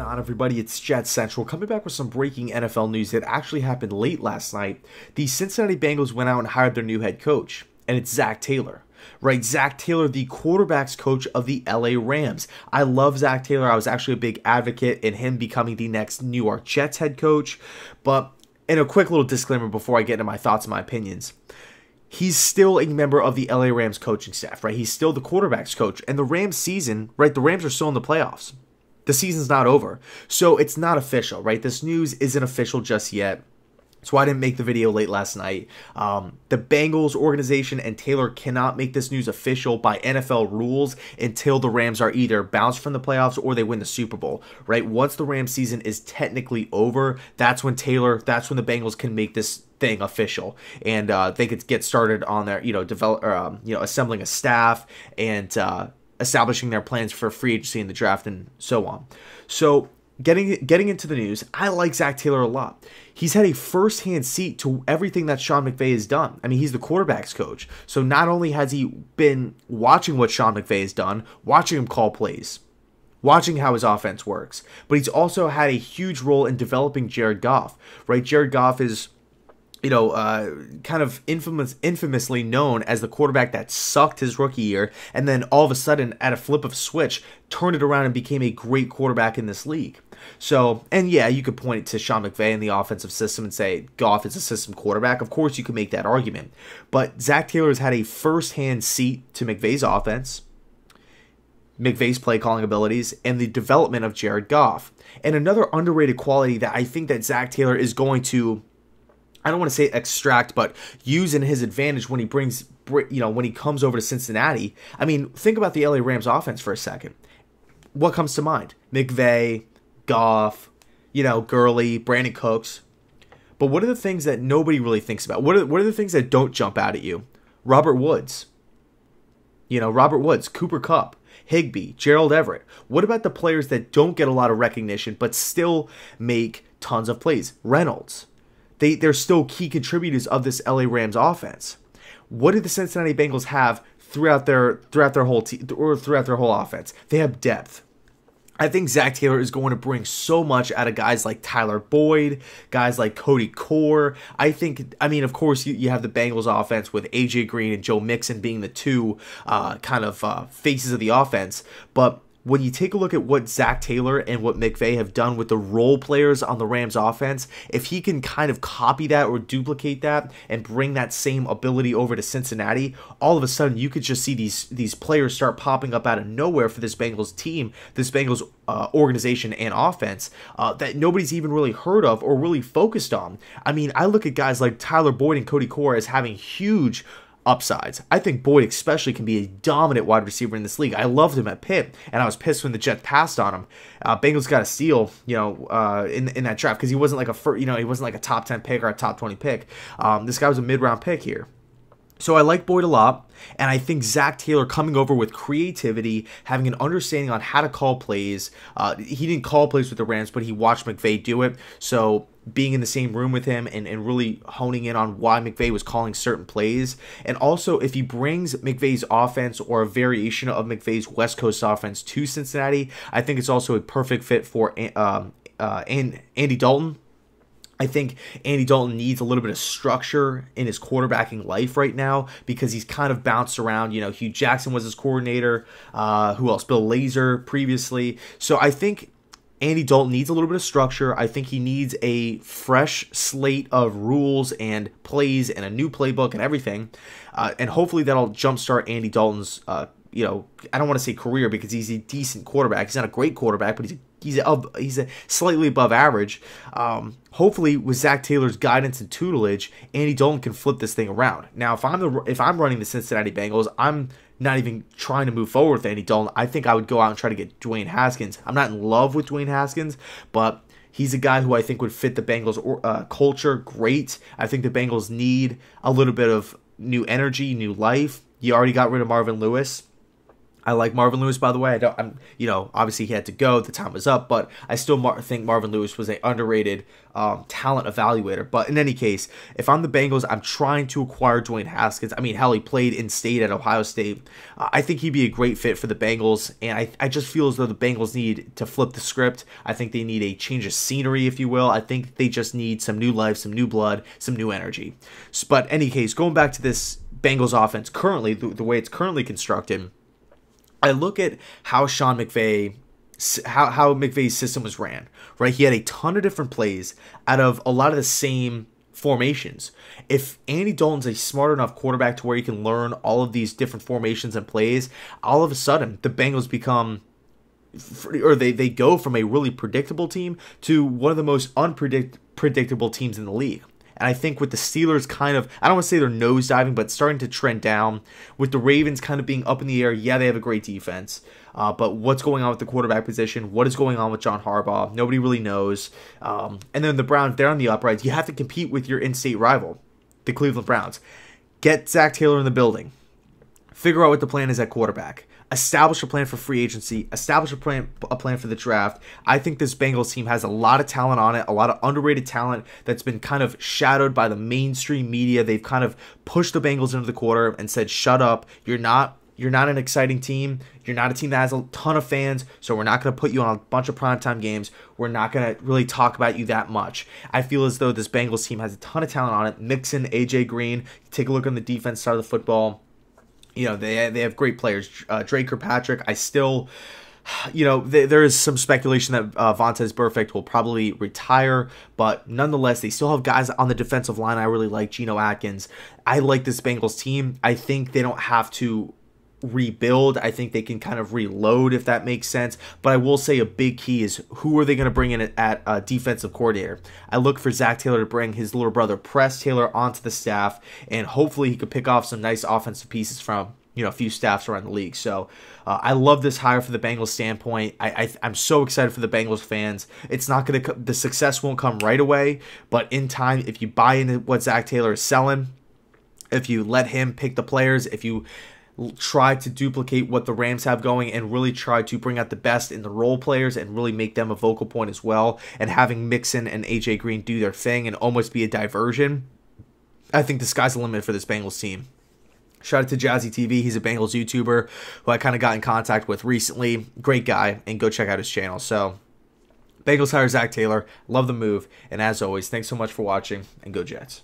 on, everybody? It's JetsCentral coming back with some breaking NFL news that actually happened late last night. The Cincinnati Bengals went out and hired their new head coach, and it's Zac Taylor. Right, Zac Taylor, the quarterback's coach of the LA Rams. I love Zac Taylor. I was actually a big advocate in him becoming the next New York Jets head coach. But, and a quick little disclaimer before I get into my thoughts and my opinions. He's still a member of the LA Rams coaching staff, right? He's still the quarterback's coach. And the Rams season, right, the Rams are still in the playoffs. The season's not over. So it's not official, right? This news isn't official just yet. That's why I didn't make the video late last night. The Bengals organization and Taylor cannot make this news official by NFL rules until the Rams are either bounced from the playoffs or they win the Super Bowl, right? Once the Rams season is technically over, that's when the Bengals can make this thing official, and they could get started on their, assembling a staff and establishing their plans for free agency in the draft and so on. So getting into the news, I like Zac Taylor a lot. He's had a first-hand seat to everything that Sean McVay has done. I mean, he's the quarterback's coach. So not only has he been watching what Sean McVay has done, watching him call plays, watching how his offense works, but he's also had a huge role in developing Jared Goff, right? Jared Goff is kind of infamously known as the quarterback that sucked his rookie year and then all of a sudden, at a flip of a switch, turned it around and became a great quarterback in this league. So, and yeah, you could point to Sean McVay and the offensive system and say Goff is a system quarterback. Of course, you could make that argument. But Zac Taylor has had a first-hand seat to McVay's offense, McVay's play calling abilities, and the development of Jared Goff. And another underrated quality that I think that Zac Taylor is going to, I don't want to say extract, but use in his advantage when he comes over to Cincinnati. I mean, think about the LA Rams offense for a second. What comes to mind? McVay, Goff, Gurley, Brandon Cooks. But what are the things that nobody really thinks about? What are the things that don't jump out at you? Robert Woods. Cooper Kupp, Higbee, Gerald Everett. What about the players that don't get a lot of recognition but still make tons of plays? Reynolds. They're still key contributors of this LA Rams offense. What do the Cincinnati Bengals have throughout their whole team or throughout their whole offense? They have depth. I think Zac Taylor is going to bring so much out of guys like Tyler Boyd, guys like Cody Core. Of course, you have the Bengals offense with AJ Green and Joe Mixon being the two faces of the offense. But when you take a look at what Zac Taylor and what McVay have done with the role players on the Rams offense, if he can kind of copy that or duplicate that and bring that same ability over to Cincinnati, all of a sudden you could just see these players start popping up out of nowhere for this Bengals team, this Bengals organization and offense that nobody's even really heard of or really focused on. I mean, I look at guys like Tyler Boyd and Cody Core as having huge upsides. I think Boyd especially can be a dominant wide receiver in this league. I loved him at Pitt, and I was pissed when the Jets passed on him. Bengals got a steal, in that draft because he wasn't like he wasn't like a top 10 pick or a top 20 pick. This guy was a mid-round pick here. So I like Boyd a lot, and I think Zac Taylor coming over with creativity, having an understanding on how to call plays. He didn't call plays with the Rams, but he watched McVay do it. So being in the same room with him and really honing in on why McVay was calling certain plays. And also, if he brings McVay's offense or a variation of McVay's West Coast offense to Cincinnati, I think it's also a perfect fit for Andy Dalton. I think Andy Dalton needs a little bit of structure in his quarterbacking life right now because he's kind of bounced around. Hugh Jackson was his coordinator. Who else? Bill Lazor previously. So I think Andy Dalton needs a little bit of structure. I think he needs a fresh slate of rules and plays and a new playbook and everything. And hopefully that'll jumpstart Andy Dalton's, I don't want to say career because he's a decent quarterback. He's not a great quarterback, but he's a slightly above average. Hopefully, with Zac Taylor's guidance and tutelage, Andy Dalton can flip this thing around. Now, if I'm running the Cincinnati Bengals, I'm not even trying to move forward with Andy Dalton. I think I would go out and try to get Dwayne Haskins. I'm not in love with Dwayne Haskins, but he's a guy who I think would fit the Bengals culture great. I think the Bengals need a little bit of new energy, new life. You already got rid of Marvin Lewis. I like Marvin Lewis, by the way. Obviously he had to go. The time was up, but I still think Marvin Lewis was an underrated talent evaluator. But in any case, if I'm the Bengals, I'm trying to acquire Dwayne Haskins. I mean, hell, he played in state at Ohio State. I think he'd be a great fit for the Bengals, and I just feel as though the Bengals need to flip the script. I think they need a change of scenery, if you will. I think they just need some new life, some new blood, some new energy. But in any case, going back to this Bengals offense currently, the way it's currently constructed, I look at how Sean McVay, how McVay's system was ran, right? He had a ton of different plays out of a lot of the same formations. If Andy Dalton's a smart enough quarterback to where he can learn all of these different formations and plays, all of a sudden the Bengals become, or they go from a really predictable team to one of the most unpredictable teams in the league. And I think with the Steelers kind of, I don't want to say they're nosediving, but starting to trend down, with the Ravens kind of being up in the air, yeah, they have a great defense. But what's going on with the quarterback position? What is going on with John Harbaugh? Nobody really knows. And then the Browns, they're on the upright. You have to compete with your in-state rival, the Cleveland Browns. Get Zach Taylor in the building. Figure out what the plan is at quarterback. Establish a plan for free agency. Establish a plan for the draft. I think this Bengals team has a lot of talent on it, a lot of underrated talent that's been kind of shadowed by the mainstream media. They've kind of pushed the Bengals into the corner and said, "Shut up! You're not an exciting team. You're not a team that has a ton of fans, so we're not going to put you on a bunch of primetime games. We're not going to really talk about you that much." I feel as though this Bengals team has a ton of talent on it. Mixon, AJ Green. Take a look on the defense side of the football. They have great players. Drake Kirkpatrick, I still, there is some speculation that Vontaze Burfict will probably retire, but nonetheless, they still have guys on the defensive line I really like. Geno Atkins. I like this Bengals team. I think they don't have to rebuild. I think they can kind of reload, if that makes sense. But I will say a big key is, who are they going to bring in at defensive coordinator? I look for Zach Taylor to bring his little brother Press Taylor onto the staff, and hopefully he could pick off some nice offensive pieces from a few staffs around the league. So I love this hire for the Bengals standpoint. I'm so excited for the Bengals fans. It's not going to, the success won't come right away, but in time, if you buy into what Zach Taylor is selling, if you let him pick the players, if you try to duplicate what the Rams have going and really try to bring out the best in the role players and really make them a vocal point as well, and having Mixon and AJ Green do their thing and almost be a diversion, I think the sky's the limit for this Bengals team. Shout out to Jazzy TV. He's a Bengals YouTuber who I kind of got in contact with recently. Great guy, and go check out his channel. So, Bengals hire Zach Taylor. Love the move. And as always, thanks so much for watching, and go Jets.